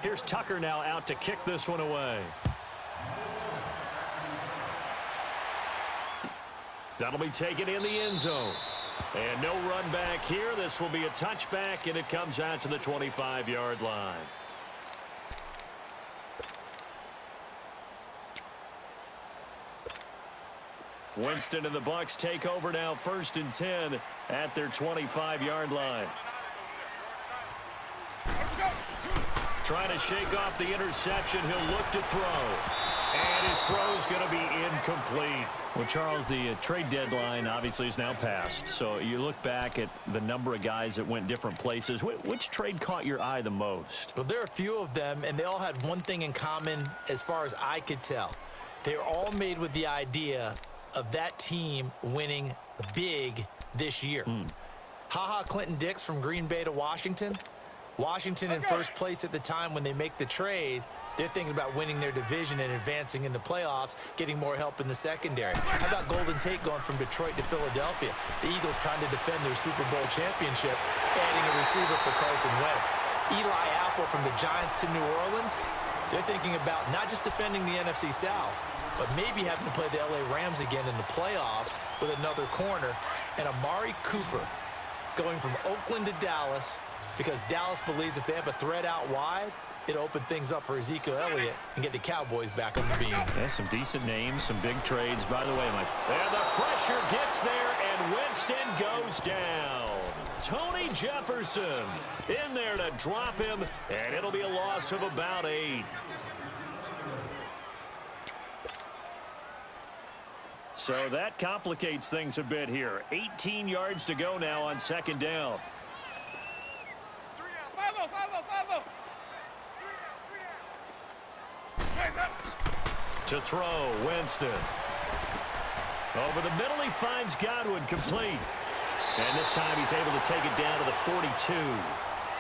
Here's Tucker now out to kick this one away. That'll be taken in the end zone. And no run back here. This will be a touchback, and it comes out to the 25-yard line. Winston and the Bucs take over now, 1st and 10 at their 25-yard line. Trying to shake off the interception. He'll look to throw. And his throw's going to be incomplete. Well, Charles, the trade deadline obviously is now passed. So you look back at the number of guys that went different places. Which trade caught your eye the most? Well, there are a few of them, and they all had one thing in common as far as I could tell. They were all made with the idea of that team winning big this year. Ha-Ha Clinton-Dix from Green Bay to Washington. Washington in first place at the time when they make the trade. They're thinking about winning their division and advancing in the playoffs, getting more help in the secondary. How about Golden Tate going from Detroit to Philadelphia? The Eagles trying to defend their Super Bowl championship, adding a receiver for Carson Wentz. Eli Apple from the Giants to New Orleans. They're thinking about not just defending the NFC South, but maybe having to play the LA Rams again in the playoffs with another corner. And Amari Cooper going from Oakland to Dallas because Dallas believes if they have a threat out wide, it'll open things up for Ezekiel Elliott and get the Cowboys back on the beam. Yeah, some decent names, some big trades. By the way, and the pressure gets there, and Winston goes down. Tony Jefferson in there to drop him, and it'll be a loss of about 8. So that complicates things a bit here. 18 yards to go now on 2nd down. To throw, Winston. Over the middle, he finds Godwin, complete. And this time he's able to take it down to the 42.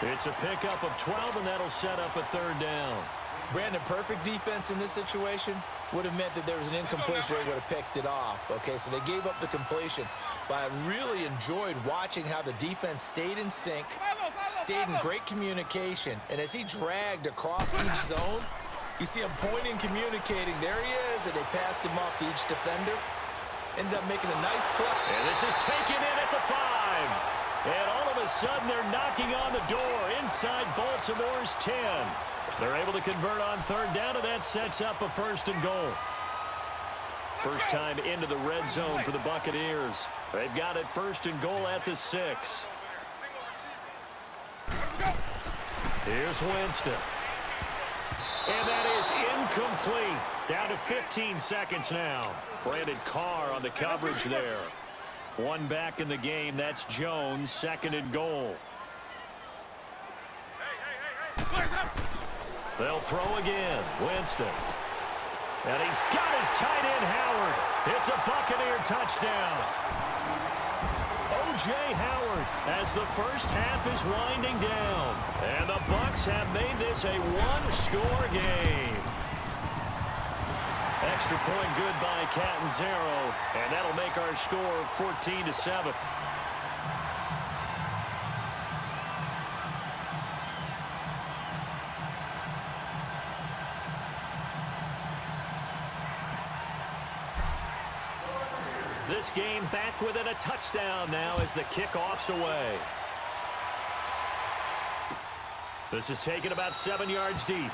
It's a pickup of 12, and that'll set up a 3rd down. Brandon, perfect defense in this situation would have meant that there was an incompletion. They would have picked it off. Okay, so they gave up the completion. But I really enjoyed watching how the defense stayed in sync, stayed in great communication. And as he dragged across each zone, you see him pointing, communicating. There he is, and they passed him off to each defender. Ended up making a nice play. And this is taken in at the 5. And all of a sudden, they're knocking on the door inside Baltimore's 10. They're able to convert on 3rd down, and that sets up a 1st and goal. First time into the red zone for the Buccaneers. They've got it 1st and goal at the 6. Here's Winston. And that is incomplete. Down to 15 seconds now. Brandon Carr on the coverage there. One back in the game. That's Jones. 2nd and goal. They'll throw again. Winston. And he's got his tight end, Howard. It's a Buccaneer touchdown. O.J. Howard as the first half is winding down. And the Bucs have made this a one-score game. Extra point good by Catanzaro. And that'll make our score 14-7. This game back within a touchdown now as the kickoff's away. This is taken about 7 yards deep.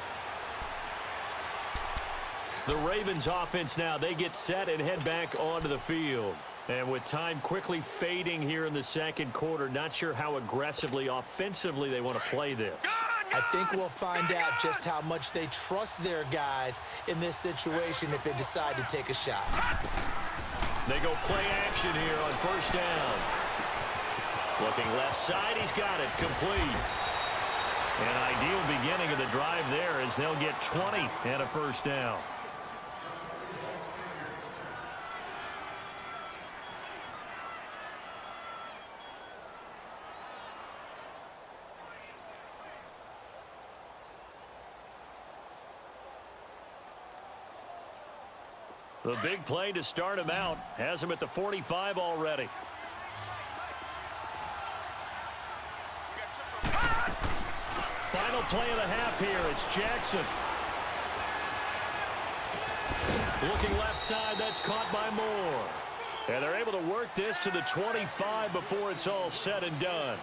The Ravens offense now, they get set and head back onto the field. And with time quickly fading here in the 2nd quarter, not sure how aggressively, offensively they want to play this. I think we'll find out just how much they trust their guys in this situation if they decide to take a shot. They go play action here on 1st down. Looking left side, he's got it, complete. An ideal beginning of the drive there as they'll get 20 and a 1st down. The big play to start him out has him at the 45 already. Final final play of the half here. It's Jackson. Looking left side, that's caught by Moore. And they're able to work this to the 25 before it's all said and done.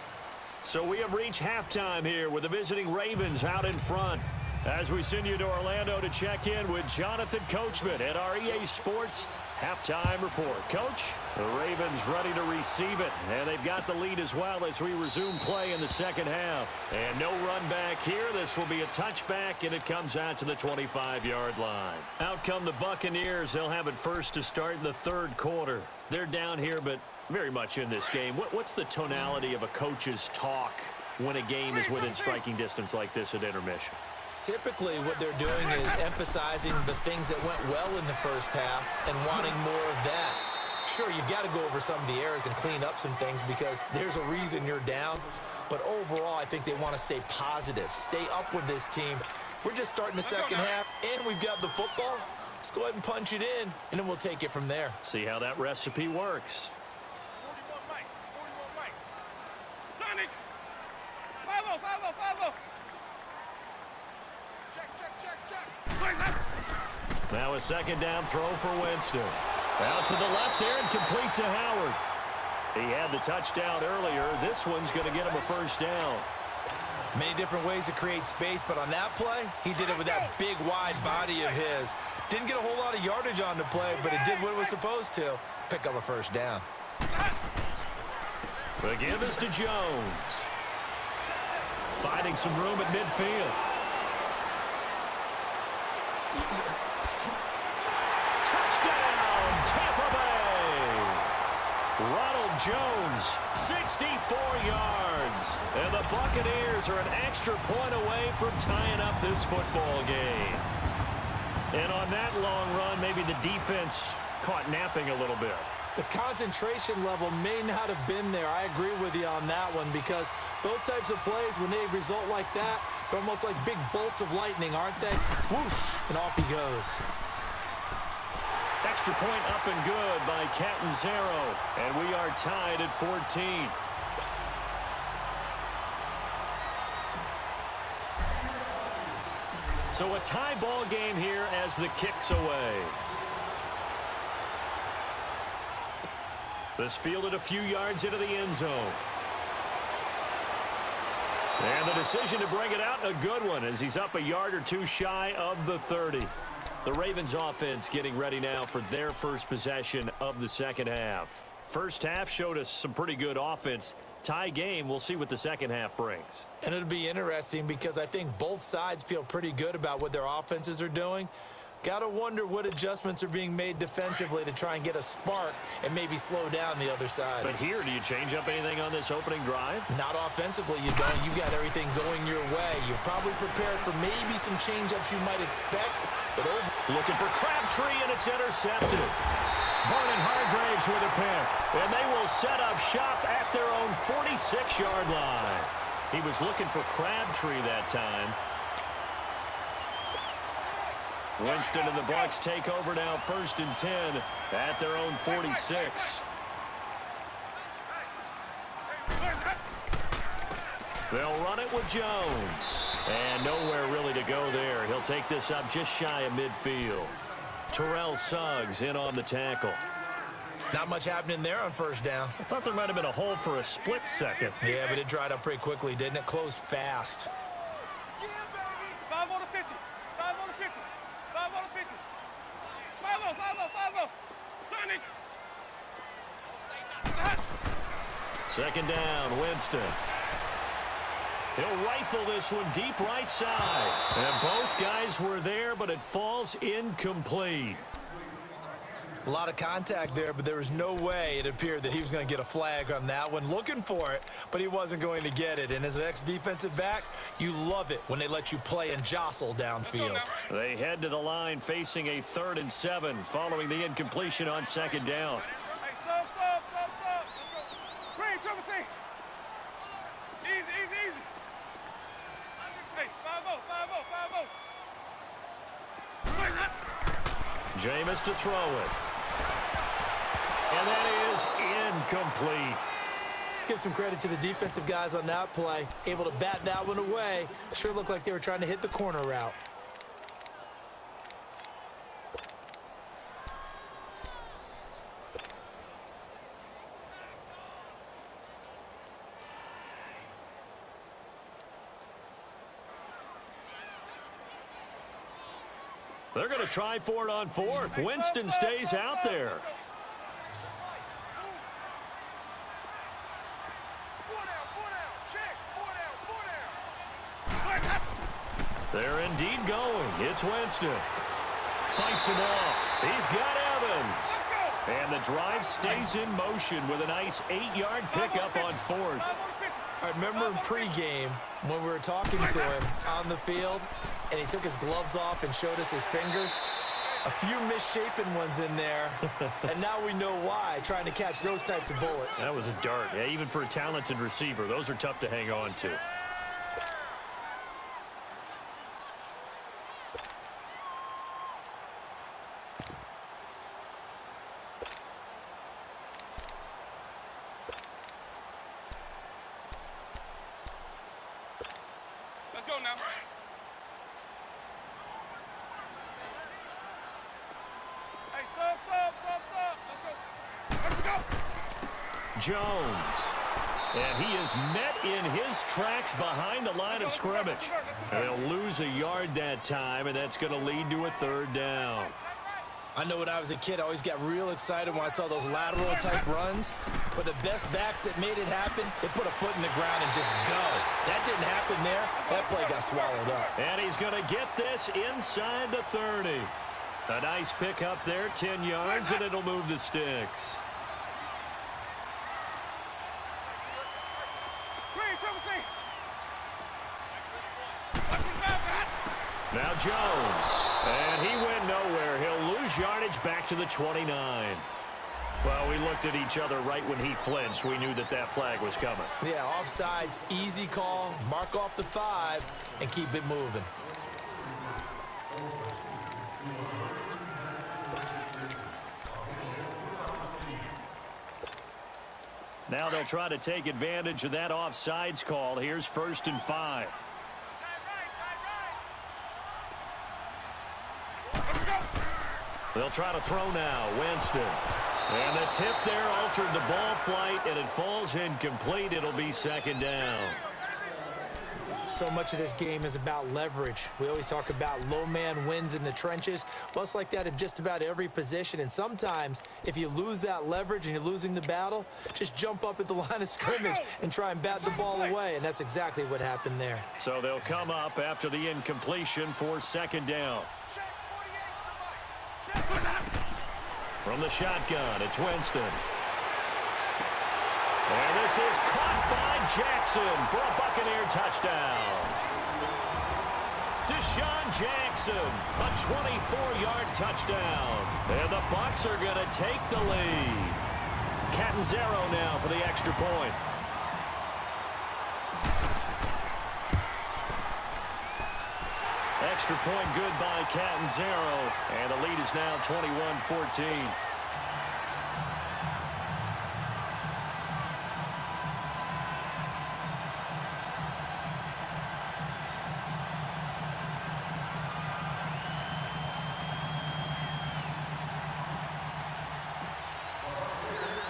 So we have reached halftime here with the visiting Ravens out in front. As we send you to Orlando to check in with Jonathan Coachman at our EA Sports Halftime Report. Coach, the Ravens ready to receive it, and they've got the lead as well as we resume play in the second half. And no run back here. This will be a touchback, and it comes out to the 25-yard line. Out come the Buccaneers. They'll have it first to start in the third quarter. They're down here, but very much in this game. What's the tonality of a coach's talk when a game is within striking distance like this at intermission? Typically, what they're doing is emphasizing the things that went well in the first half and wanting more of that. Sure, you've got to go over some of the errors and clean up some things because there's a reason you're down. But overall, I think they want to stay positive, stay up with this team. We're just starting the second half, and we've got the football. Let's go ahead and punch it in, and then we'll take it from there. See how that recipe works. 41 Mike. 41 Mike. Sonic. 5-0. Check. Now a second down throw for Winston. Out to the left there and complete to Howard. He had the touchdown earlier. This one's going to get him a first down. Many different ways to create space, but on that play, he did it with that big, wide body of his. Didn't get a whole lot of yardage on the play, but it did what it was supposed to. Pick up a first down. The give is to Jones. Finding some room at midfield. Touchdown, Tampa Bay! Ronald Jones, 64 yards. And the Buccaneers are an extra point away from tying up this football game. And on that long run, maybe the defense caught napping a little bit. The concentration level may not have been there. I agree with you on that one because those types of plays, when they result like that, they're almost like big bolts of lightning, aren't they? Whoosh, and off he goes. Extra point up and good by Catanzaro. And we are tied at 14. So a tie ball game here as the kick's away. This fielded a few yards into the end zone. And the decision to bring it out, a good one, as he's up a yard or two shy of the 30. The Ravens offense getting ready now for their first possession of the second half. First half showed us some pretty good offense. Tie game, we'll see what the second half brings. And it'll be interesting because I think both sides feel pretty good about what their offenses are doing. Got to wonder what adjustments are being made defensively to try and get a spark and maybe slow down the other side. But here, do you change up anything on this opening drive? Not offensively, you don't. You've got everything going your way. You've probably prepared for maybe some change-ups you might expect. But looking for Crabtree, and it's intercepted. Vernon Hargraves with a pick. And they will set up shop at their own 46-yard line. He was looking for Crabtree that time. Winston and the Bucs take over now, 1st and 10 at their own 46. They'll run it with Jones. And nowhere really to go there. He'll take this up just shy of midfield. Terrell Suggs in on the tackle. Not much happening there on first down. I thought there might have been a hole for a split second. Yeah, but it dried up pretty quickly, didn't it? Closed fast. 5 on the 50. 5 on the 50. 5 on the 50. 5-0. Sonic. Second down, Winston. He'll rifle this one deep right side. And both guys were there, but it falls incomplete. A lot of contact there, but there was no way it appeared that he was going to get a flag on that one. Looking for it, but he wasn't going to get it. And as an ex-defensive back, you love it when they let you play and jostle downfield. They head to the line facing a 3rd and 7 following the incompletion on second down. Hey, sub. Green, triple C. Easy. Hey, 5-0. Jameis to throw it. And that is incomplete. Let's give some credit to the defensive guys on that play. Able to bat that one away. Sure looked like they were trying to hit the corner route. They're going to try for it on fourth. Winston stays out there. They're indeed going. It's Winston. Fights him off. He's got Evans. And the drive stays in motion with a nice 8-yard pickup on fourth. I remember in pregame when we were talking to him on the field, and he took his gloves off and showed us his fingers. A few misshapen ones in there, and now we know why, trying to catch those types of bullets. That was a dart. Yeah, even for a talented receiver, those are tough to hang on to. Let's go now. Hey, sub. Let's go. Jones. And he is met in his tracks behind the line of scrimmage. And they'll lose a yard that time, and that's going to lead to a third down. I know when I was a kid, I always got real excited when I saw those lateral-type runs. But the best backs that made it happen, they put a foot in the ground and just go. That didn't happen there. That play got swallowed up. And he's going to get this inside the 30. A nice pick up there, 10 yards, and it'll move the sticks. Now Jones, and he went nowhere. He'll lose yardage back to the 29. Well, we looked at each other right when he flinched. We knew that that flag was coming. Yeah, offsides, easy call, mark off the 5, and keep it moving. Now they'll try to take advantage of that offsides call. Here's 1st and 5. They'll try to throw now. Winston. And the tip there altered the ball flight, and it falls incomplete. It'll be 2nd down. So much of this game is about leverage. We always talk about low man wins in the trenches. Well, it's like that in just about every position. And sometimes, if you lose that leverage and you're losing the battle, just jump up at the line of scrimmage and try and bat the ball away. And that's exactly what happened there. So they'll come up after the incompletion for 2nd down. From the shotgun, it's Winston. And this is caught by Jackson for a Buccaneer touchdown. Deshaun Jackson, a 24-yard touchdown. And the Bucs are going to take the lead. Catanzaro now for the extra point. Extra point good by Catanzaro. And the lead is now 21-14.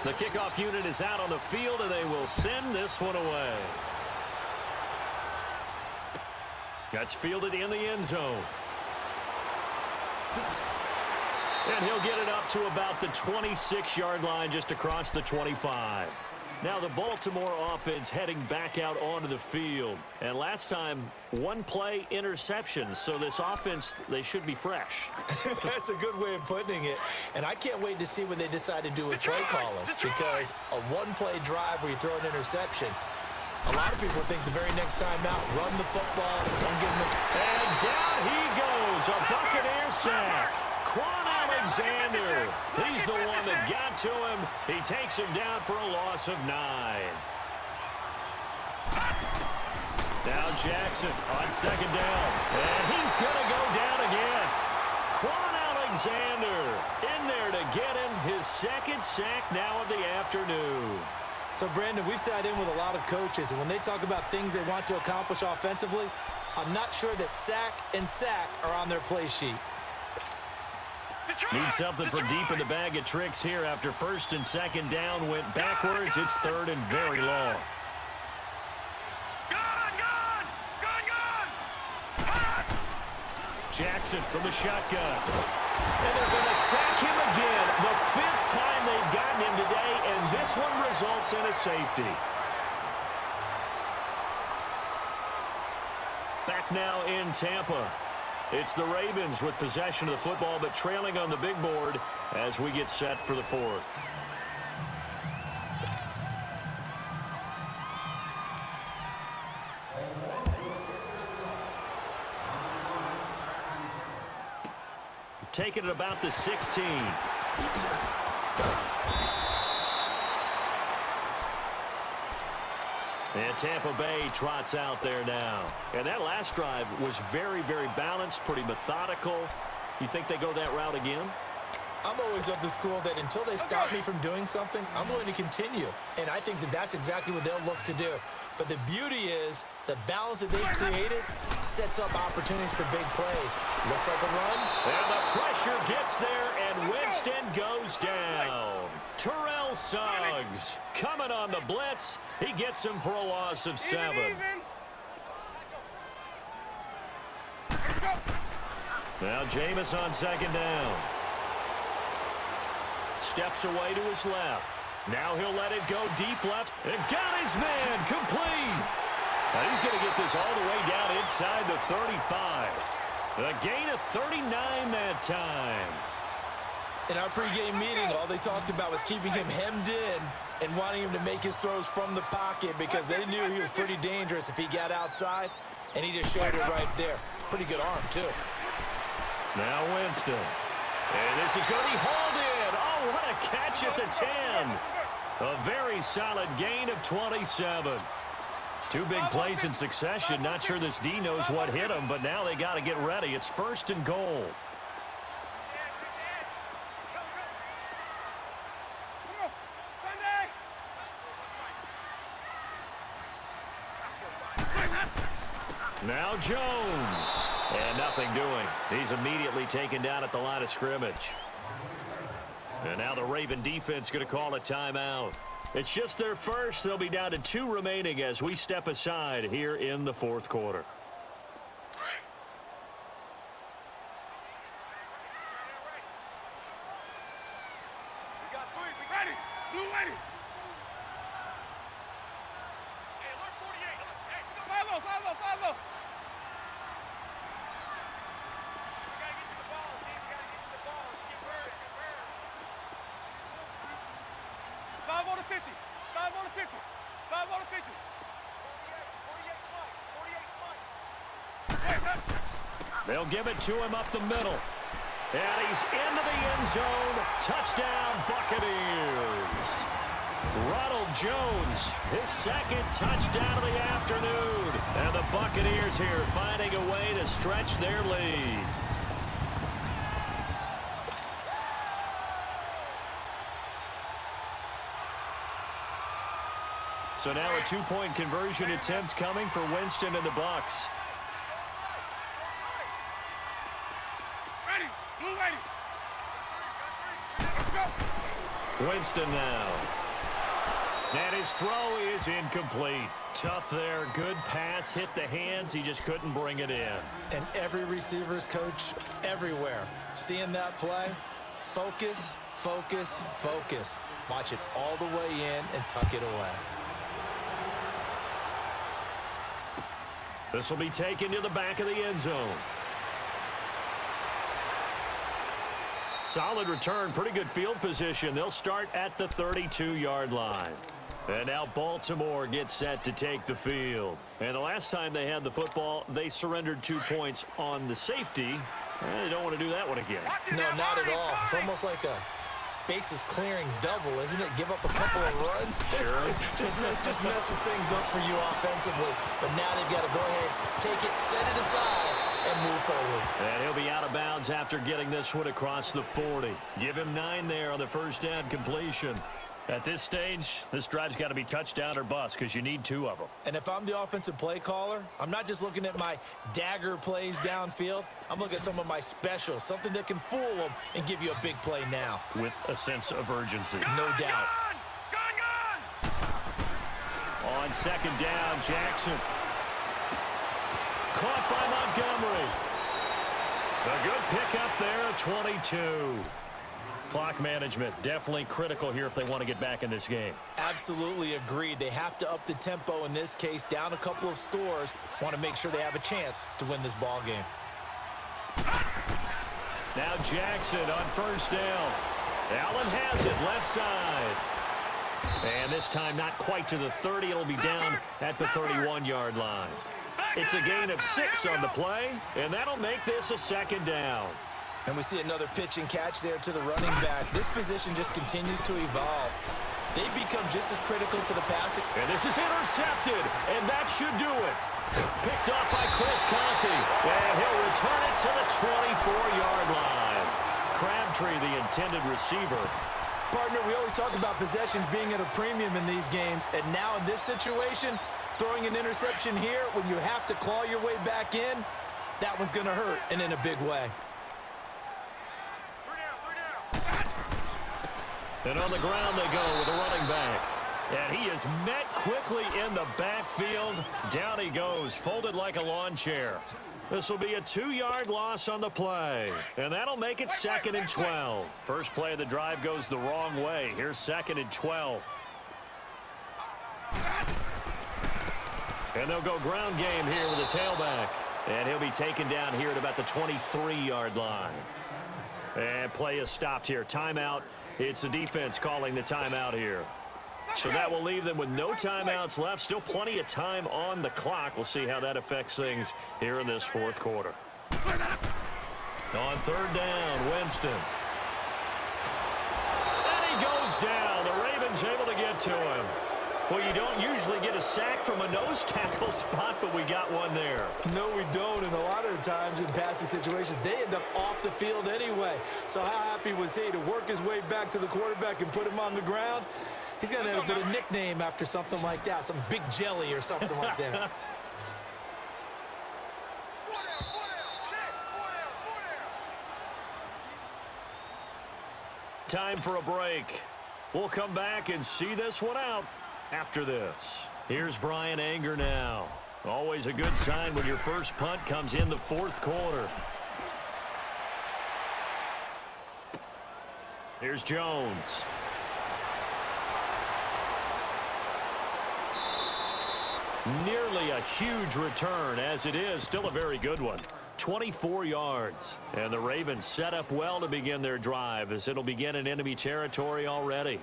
The kickoff unit is out on the field, and they will send this one away. That's fielded in the end zone. And he'll get it up to about the 26-yard line, just across the 25. Now the Baltimore offense heading back out onto the field. And last time, one play interception. So this offense, they should be fresh. That's a good way of putting it. And I can't wait to see what they decide to do with play calling. Because a one-play drive where you throw an interception, a lot of people think the very next time out, run the football, don't give them And down he goes, a Buccaneer sack. Quan Alexander, he's the one that got to him. He takes him down for a loss of 9. Now Jackson on 2nd down, and he's going to go down again. Quan Alexander in there to get him his 2nd sack now of the afternoon. So, Brandon, we've sat in with a lot of coaches, and when they talk about things they want to accomplish offensively, I'm not sure that sack and sack are on their play sheet. Need something from deep in the bag of tricks here after first and second down went backwards. It's third and very long. Jackson from the shotgun. And they're going to sack him again. The fifth time they've gotten him today, and this one results in a safety. Back now in Tampa. It's the Ravens with possession of the football, but trailing on the big board as we get set for the fourth. Taking it about the 16. And Tampa Bay trots out there now. And that last drive was very, very balanced, pretty methodical. You think they go that route again? I'm always of the school that until they stop me from doing something, I'm going to continue. And I think that that's exactly what they'll look to do. But the beauty is the balance that they've created sets up opportunities for big plays. Looks like a run. And the pressure gets there, and Winston goes down. Terrell Suggs coming on the blitz. He gets him for a loss of 7. Now Jameis on second down. Steps away to his left. Now he'll let it go deep left. And got his man complete. Now he's going to get this all the way down inside the 35. A gain of 39 that time. In our pregame meeting, all they talked about was keeping him hemmed in and wanting him to make his throws from the pocket because they knew he was pretty dangerous if he got outside, and he just showed it right there. Pretty good arm, too. Now Winston. And this is going to be hauled in. Oh, what a catch at the 10. A very solid gain of 27. Two big plays in succession. Not sure this D knows what hit him, but now they got to get ready. It's first and goal. Now Jones. And nothing doing. He's immediately taken down at the line of scrimmage. And now the Raven defense going to call a timeout. It's just their first. They'll be down to 2 remaining as we step aside here in the fourth quarter. We got 3. We ready. Blue ready. Hey, alert 48. Hey, follow. We gotta get to the ball, team. We gotta get to the ball. Let's get ready. 5 on the 50. 5 on the 50. 5 on the 50. 48 flight. They'll give it to him up the middle. And he's into the end zone. Touchdown, Buccaneers. Ronald Jones, his second touchdown of the afternoon. And the Buccaneers here finding a way to stretch their lead. So now a 2-point conversion attempt coming for Winston and the Bucs. Ready. Blue ready. Let's go. Winston now. And his throw is incomplete. Tough there. Good pass. Hit the hands. He just couldn't bring it in. And every receiver's coach everywhere. Seeing that play, focus, focus, focus. Watch it all the way in and tuck it away. This will be taken to the back of the end zone. Solid return, pretty good field position. They'll start at the 32-yard line. And now Baltimore gets set to take the field. And the last time they had the football, they surrendered 2 points on the safety. They don't want to do that one again. No, not at all. It's almost like a bases clearing double, isn't it? Give up a couple of runs. Sure. just messes things up for you offensively. But now they've got to go ahead, take it, set it aside, and move forward. And he'll be out of bounds after getting this one across the 40. Give him 9 there on the first down completion. At this stage, this drive's got to be touchdown or bust because you need 2 of them. And if I'm the offensive play caller, I'm not just looking at my dagger plays downfield. I'm looking at some of my specials, something that can fool them and give you a big play now. With a sense of urgency. No doubt. On second down, Jackson. Caught by Montgomery. A good pickup there, 22. Clock management definitely critical here if they want to get back in this game. Absolutely agreed. They have to up the tempo in this case, down a couple of scores. Want to make sure they have a chance to win this ball game. Now Jackson on first down. Allen has it left side. And this time not quite to the 30. It'll be down at the 31-yard line. It's a gain of 6 on the play, and that'll make this a second down. And we see another pitch and catch there to the running back. This position just continues to evolve. They become just as critical to the passing. And this is intercepted, and that should do it. Picked up by Chris Conte, and he'll return it to the 24-yard line. Crabtree, the intended receiver. Partner, we always talk about possessions being at a premium in these games, and now in this situation, throwing an interception here when you have to claw your way back in, that one's going to hurt, and in a big way. And on the ground they go with a running back. And he is met quickly in the backfield. Down he goes, folded like a lawn chair. This will be a 2-yard loss on the play. And that'll make it 2nd and 12. First play of the drive goes the wrong way. Here's 2nd and 12. And they'll go ground game here with a tailback. And he'll be taken down here at about the 23-yard line. And play is stopped here. Timeout. It's the defense calling the timeout here. So that will leave them with no timeouts left. Still plenty of time on the clock. We'll see how that affects things here in this 4th quarter. On 3rd down, Winston. And he goes down. The Ravens able to get to him. Well, you don't usually get a sack from a nose tackle spot, but we got one there. No, we don't, and a lot of the times in passing situations, they end up off the field anyway. So how happy was he to work his way back to the quarterback and put him on the ground? He's going to end up with a nickname after something like that, some Big Jelly or something like that. Time for a break. We'll come back and see this one out after this. Here's Brian Anger now. Always a good sign when your first punt comes in the 4th quarter. Here's Jones. Nearly a huge return, as it is still a very good one. 24 yards. And the Ravens set up well to begin their drive as it'll begin in enemy territory already.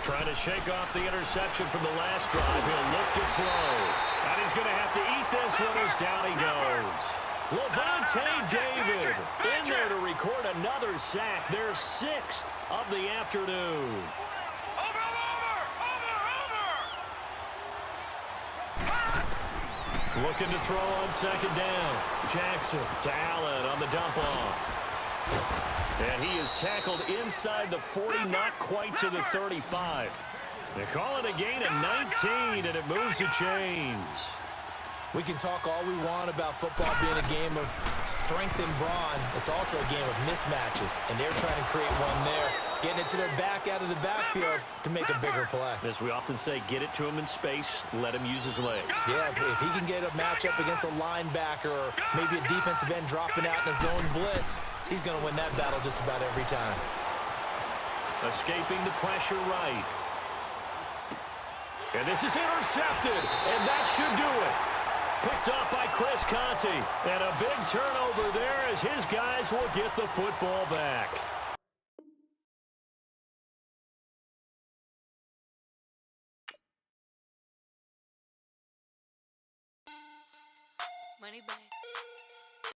Trying to shake off the interception from the last drive. He'll look to throw. And he's going to have to eat this one as down he goes. Lavonte David in there to record another sack. Their 6th of the afternoon. Looking to throw on 2nd down. Jackson to Allen on the dump off. And he is tackled inside the 40, not quite to the 35. They call it a gain of 19, and it moves the chains. We can talk all we want about football being a game of strength and brawn. It's also a game of mismatches, and they're trying to create one there, getting it to their back out of the backfield to make a bigger play. As we often say, get it to him in space, let him use his leg. Yeah, if he can get a matchup against a linebacker or maybe a defensive end dropping out in a zone blitz, he's going to win that battle just about every time. Escaping the pressure right. And this is intercepted, and that should do it. Picked up by Chris Conte. And a big turnover there as his guys will get the football back. When money back.